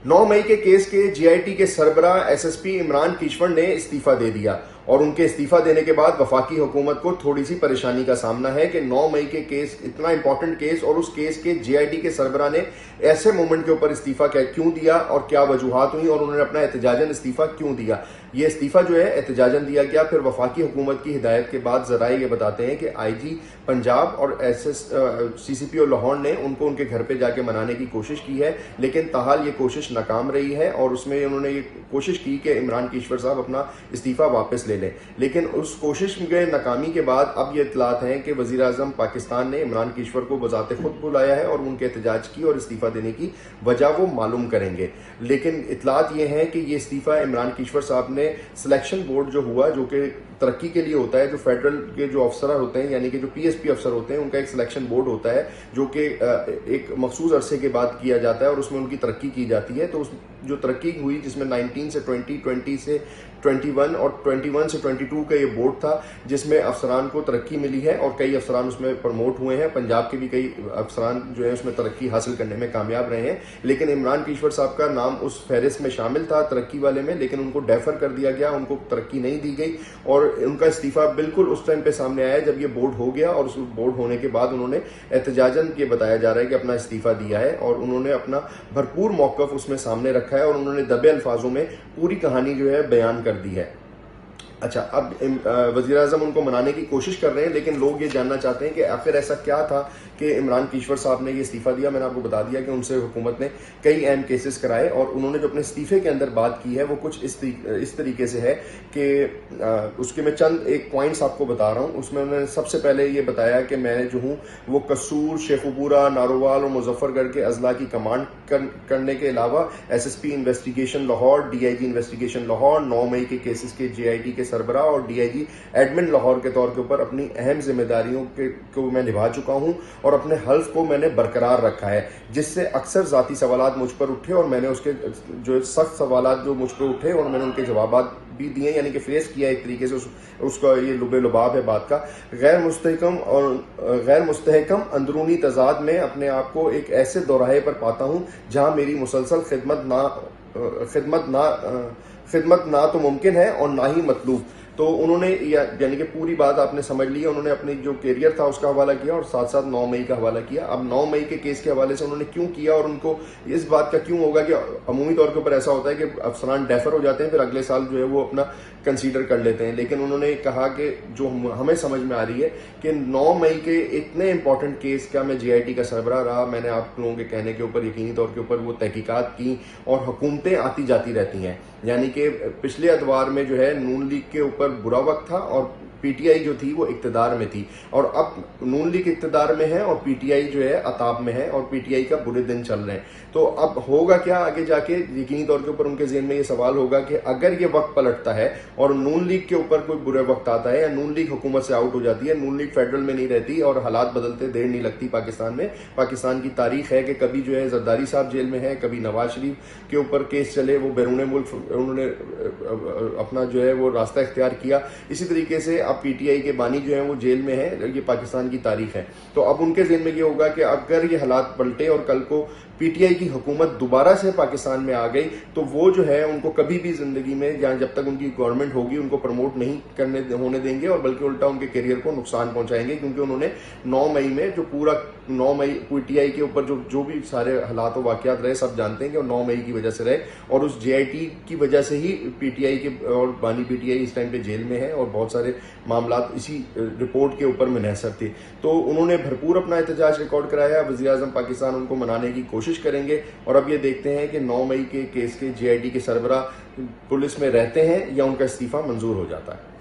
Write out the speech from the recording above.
9 मई के केस के जीआईटी के सरबराह एसएसपी इमरान कीश्वर ने इस्तीफा दे दिया और उनके इस्तीफा देने के बाद वफाकी हुकूमत को थोड़ी सी परेशानी का सामना है कि 9 मई के केस, इतना इंपॉर्टेंट केस और उस केस के जीआईटी के सरबराह ने ऐसे मोमेंट के ऊपर इस्तीफा क्यों दिया और क्या वजूहात हुई और उन्होंने अपना एहतजाजन इस्तीफा क्यों दिया। ये इस्तीफा जो है एहतजाजन दिया गया, फिर वफाकी हुकूमत की हिदायत के बाद जराए ये बताते हैं कि आईजी पंजाब और सीसीपीओ लाहौर ने उनको उनके घर पे जाके मनाने की कोशिश की है, लेकिन ताहाल ये कोशिश नाकाम रही है और उसमें उन्होंने ये कोशिश की कि इमरान कीश्वर साहब अपना इस्तीफा वापस ले लें। लेकिन उस कोशिश के नाकामी के बाद अब ये इतलात हैं कि वजीर आजम पाकिस्तान ने इमरान कीश्वर को बजाते खुद बुलाया है और उनके एहतजाज की और इस्तीफा देने की वजह वो मालूम करेंगे। लेकिन इतलात ये हैं कि ये इस्तीफा इमरान कीश्वर साहब ने सिलेक्शन बोर्ड जो हुआ, जो कि तरक्की के लिए होता है, जो फेडरल के जो अफसर होते हैं यानी कि जो पीएसपी अफसर होते हैं उनका एक सिलेक्शन बोर्ड होता है जो कि एक मखसूस अरसे के बाद किया जाता है और उसमें उनकी तरक्की की जाती है। तो उस जो तरक्की हुई जिसमें 19 से 20, 20 से 21 और 21 से 22 का ये बोर्ड था जिसमें अफसरान को तरक्की मिली है और कई अफसरान उसमें प्रमोट हुए हैं। पंजाब के भी कई अफसरान जो है उसमें तरक्की हासिल करने में कामयाब रहे हैं। लेकिन इमरान कीश्वर साहब का नाम उस फहरिस्त में शामिल था तरक्की वाले में, लेकिन उनको डेफर कर दिया गया, उनको तरक्की नहीं दी गई और उनका इस्तीफा बिल्कुल उस टाइम पे सामने आया जब ये बोर्ड हो गया और उस बोर्ड होने के बाद उन्होंने एहतजाजन ये बताया जा रहा है कि अपना इस्तीफा दिया है और उन्होंने अपना भरपूर मौकफ उसमें सामने रखा है और उन्होंने दबे अल्फाजों में पूरी कहानी जो है बयान कर दी है। अच्छा, अब वज़ीर आज़म उनको मनाने की कोशिश कर रहे हैं, लेकिन लोग ये जानना चाहते हैं कि आखिर ऐसा क्या था कि इमरान कीश्वर साहब ने ये इस्तीफा दिया। मैंने आपको बता दिया कि उनसे हुकूमत ने कई अहम केसेस कराए और उन्होंने जो अपने इस्तीफे के अंदर बात की है वो कुछ इस तरीके से है कि उसके मैं चंद एक पॉइंट्स आपको बता रहा हूँ। उसमें उन्होंने सबसे पहले ये बताया कि मैं जो हूँ वो कसूर, शेखुपुरा, नारोवाल और मुजफ्फरगढ़ के अजला की कमांड करने के अलावा SSP investigation Lahore, DIG investigation Lahore, 9 मई के केसेस के जीआईटी के सरबराह और डीआईजी एडमिन लाहौर के तौर के ऊपर अपनी अहम जिम्मेदारियों को मैं निभा चुका हूं और अपने हल्फ को मैंने बरकरार रखा है, जिससे अक्सर जाती सवालात मुझ पर उठे और मैंने उसके जो सख्त सवालात जो मुझ पर उठे और मैंने उनके जवाब भी दिए, यानी कि फेस किया एक तरीके से उसका ये लुबे लुबाब है बात का। गैर मुस्तहकम अंदरूनी तजाद में अपने आप को एक ऐसे दोराहे पर पाता हूं जहां मेरी मुसलसल खिदमत ना तो मुमकिन है और ना ही मतलूब। तो उन्होंने यानी कि पूरी बात आपने समझ ली है। उन्होंने अपनी जो कैरियर था उसका हवाला किया और साथ साथ 9 मई का हवाला किया। अब 9 मई के केस के हवाले से उन्होंने क्यों किया और उनको इस बात का क्यों होगा कि अमूमी तौर के ऊपर ऐसा होता है कि अफसरान डेफर हो जाते हैं फिर अगले साल जो है वो अपना कंसीडर कर लेते हैं। लेकिन उन्होंने कहा कि जो हमें समझ में आ रही है कि 9 मई के इतने इंपॉर्टेंट केस का मैं जीआईटी का सरबराह रहा, मैंने आप लोगों के कहने के ऊपर यकीनी तौर के ऊपर वो तहकीकात की और हुकूमतें आती जाती रहती हैं। यानी कि पिछले अदवार में जो है नून लीग के ऊपर बुरा वक्त था और पीटीआई जो थी वो इक्तदार में थी और अब नून लीग इक्तदार में है और पीटीआई जो है अताब में है और पीटीआई का बुरे दिन चल रहे हैं। तो अब होगा क्या आगे जाके, यकीनी तौर के ऊपर उनके ज़हन में ये सवाल होगा कि अगर ये वक्त पलटता है और नून लीग के ऊपर कोई बुरा वक्त आता है या नून लीग हुकूमत से आउट हो जाती है, नून लीग फेडरल में नहीं रहती और हालात बदलते देर नहीं लगती पाकिस्तान में। पाकिस्तान की तारीख है कि कभी जो है जरदारी साहब जेल में है, कभी नवाज शरीफ के ऊपर केस चले, वो बैरून मुल्क उन्होंने अपना जो है वो रास्ता इख्तियार किया। इसी तरीके से अब पीटीआई के बानी जो है वो जेल में है, ये पाकिस्तान की तारीख है। तो अब उनके ज़हन में ये होगा कि अगर ये हालात पलटे और कल को पीटीआई की हुकूमत दोबारा से पाकिस्तान में आ गई तो वो जो है उनको कभी भी जिंदगी में या जब तक उनकी गवर्नमेंट होगी उनको प्रमोट नहीं होने देंगे और बल्कि उल्टा उनके करियर को नुकसान पहुंचाएंगे, क्योंकि उन्होंने 9 मई में जो पूरा 9 मई पीटीआई के ऊपर जो भी सारे हालात और वाकयात रहे सब जानते हैं कि 9 मई की वजह से रहे और उस जेआईटी की वजह से ही पीटीआई के और बानी पीटीआई इस टाइम पे जेल में है और बहुत सारे मामला इसी रिपोर्ट के ऊपर मुनहसर थे। तो उन्होंने भरपूर अपना एहतजाज रिकॉर्ड कराया। वज़ीर आज़म पाकिस्तान उनको मनाने की कोशिश करेंगे और अब ये देखते हैं कि 9 मई के केस के जीआईटी के सरबराह पुलिस में रहते हैं या उनका इस्तीफा मंजूर हो जाता है।